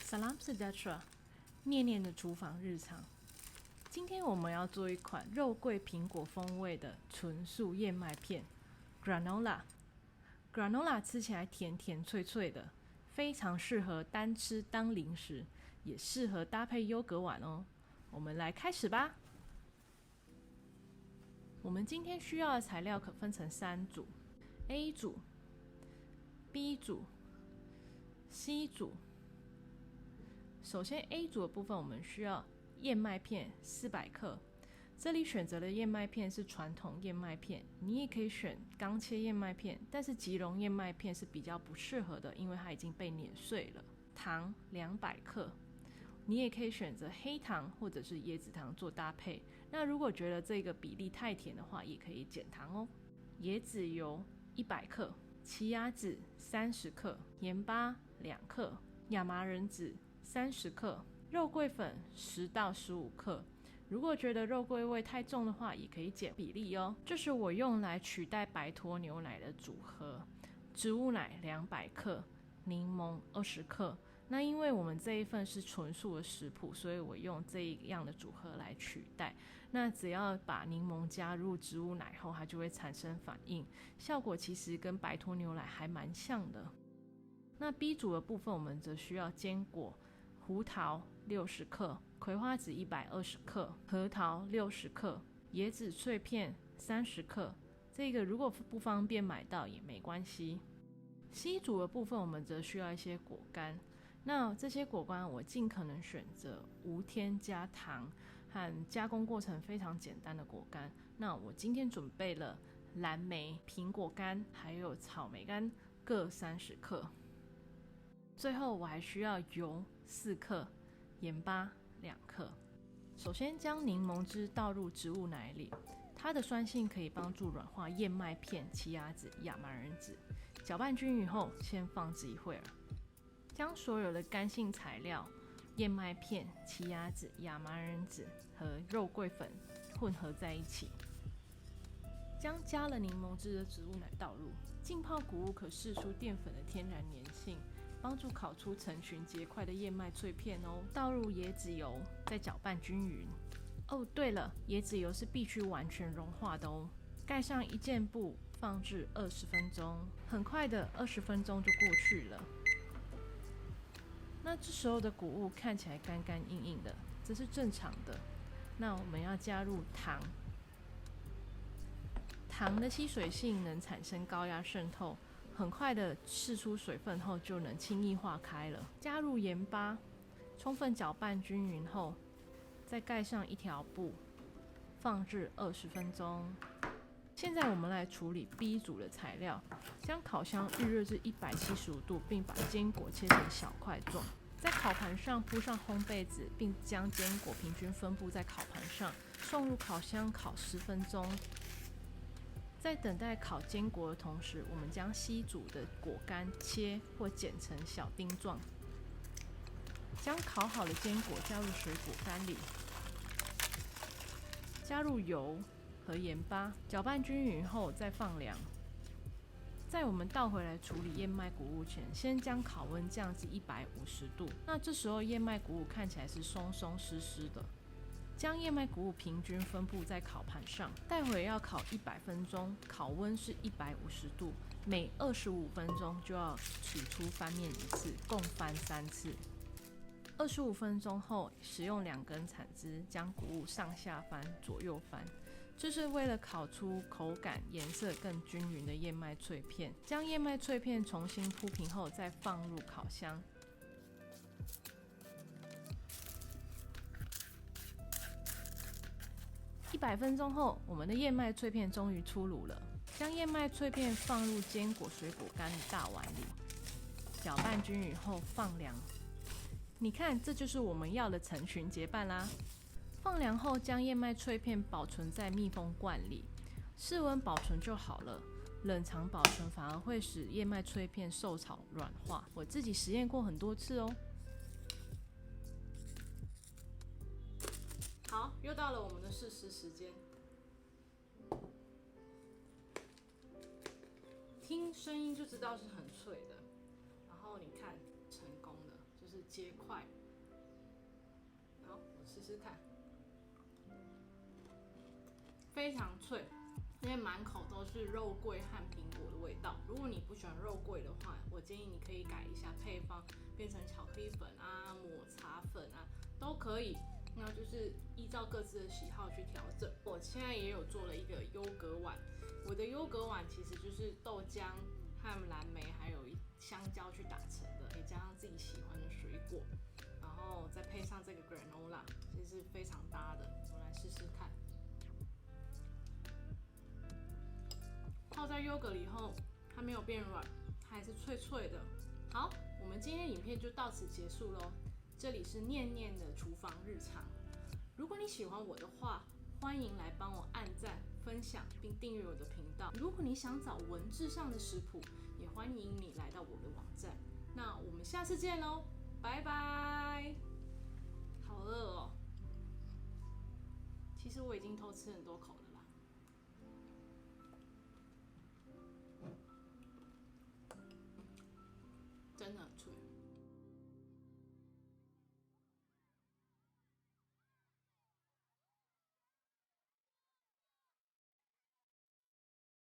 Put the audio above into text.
Salam sejahtera， 念念的厨房日常。今天我们要做一款肉桂苹果风味的纯素燕麦片 Granola。Granola 吃起来甜甜脆脆的，非常适合单吃当零食，也适合搭配优格碗哦。我们来开始吧。我们今天需要的材料可分成3组 ：A 组、B 组、C 组。首先 A 组的部分，我们需要燕麦片400克。这里选择的燕麦片是传统燕麦片，你也可以选钢切燕麦片，但是即溶燕麦片是比较不适合的，因为它已经被碾碎了。糖200克，你也可以选择黑糖或者是椰子糖做搭配。那如果觉得这个比例太甜的话，也可以减糖哦。椰子油100克，奇亚籽30克，盐巴2克，亚麻仁籽30克，肉桂粉10到15克。如果觉得肉桂味太重的话，也可以减比例哦。这是我用来取代白脱牛奶的组合。植物奶200克，柠檬20克。那因为我们这一份是纯素的食谱，所以我用这一样的组合来取代。那只要把柠檬加入植物奶后，它就会产生反应，效果其实跟白脱牛奶还蛮像的。那 B 组的部分，我们则需要坚果。胡桃60克，葵花籽120克，核桃60克，椰子脆片30克。这个如果不方便买到也没关系。C 组的部分，我们则需要一些果干。那这些果干我尽可能选择无添加糖和加工过程非常简单的果干。那我今天准备了蓝莓、苹果干还有草莓干各30克。最后我还需要油4克，盐巴2克。首先将柠檬汁倒入植物奶里，它的酸性可以帮助软化燕麦片、奇亚籽、亚麻仁籽。搅拌均匀后，先放置一会儿。将所有的干性材料燕麦片、奇亚籽、亚麻仁籽和肉桂粉混合在一起。将加了柠檬汁的植物奶倒入。浸泡谷物可释出淀粉的天然粘性，帮助烤出成群结块的燕麦脆片哦。倒入椰子油，再搅拌均匀。哦，对了，椰子油是必须完全融化的哦。盖上一件布，放置20分钟。很快的20分钟就过去了。那这时候的谷物看起来干干硬硬的，这是正常的。那我们要加入糖。糖的吸水性能产生高压渗透，很快的释出水分后就能轻易化开了。加入盐巴，充分搅拌均匀后，再盖上一条布，放置20分钟。现在我们来处理 B 组的材料，将烤箱预热至175度，并把坚果切成小块状。在烤盘上铺上烘焙纸，并将坚果平均分布在烤盘上，送入烤箱烤10分钟。在等待烤坚果的同时，我们将C组的果干切或剪成小丁状。将烤好的坚果加入水果干里，加入油和盐巴，搅拌均匀后再放凉。在我们倒回来处理燕麦谷物前，先将烤温降至150度。那这时候燕麦谷物看起来是松松湿湿的。将燕麦谷物平均分布在烤盘上，待会要烤100分钟，烤温是150度，每25分钟就要取出翻面1次，共翻3次。25分钟后，使用2根铲子将谷物上下翻、左右翻，这是为了烤出口感、颜色更均匀的燕麦脆片。将燕麦脆片重新铺平后，再放入烤箱。100分钟后，我们的燕麦脆片终于出炉了。将燕麦脆片放入坚果水果干的大碗里，搅拌均匀后放凉。你看，这就是我们要的成群结伴啦。放凉后，将燕麦脆片保存在密封罐里，室温保存就好了。冷藏保存反而会使燕麦脆片受潮软化，我自己实验过很多次哦。好，又到了我们的试食时间。听声音就知道是很脆的，然后你看，成功的，就是结块。好，我试试看，非常脆，因为满口都是肉桂和苹果的味道。如果你不喜欢肉桂的话，我建议你可以改一下配方，变成巧克力粉啊、抹茶粉啊都可以。那就是依照各自的喜好去调整。我现在也有做了一个优格碗，我的优格碗其实就是豆浆和蓝莓还有香蕉去打成的，可以加上自己喜欢的水果，然后再配上这个 granola， 其实是非常搭的。我来试试看。泡在优格里后，它没有变软，它还是脆脆的。好，我们今天的影片就到此结束喽。这里是念念的厨房日常。如果你喜欢我的话，欢迎来帮我按赞、分享并订阅我的频道。如果你想找文字上的食谱，也欢迎你来到我的网站。那我们下次见喽，拜拜。好饿哦，其实我已经偷吃很多口了啦。真的很脆。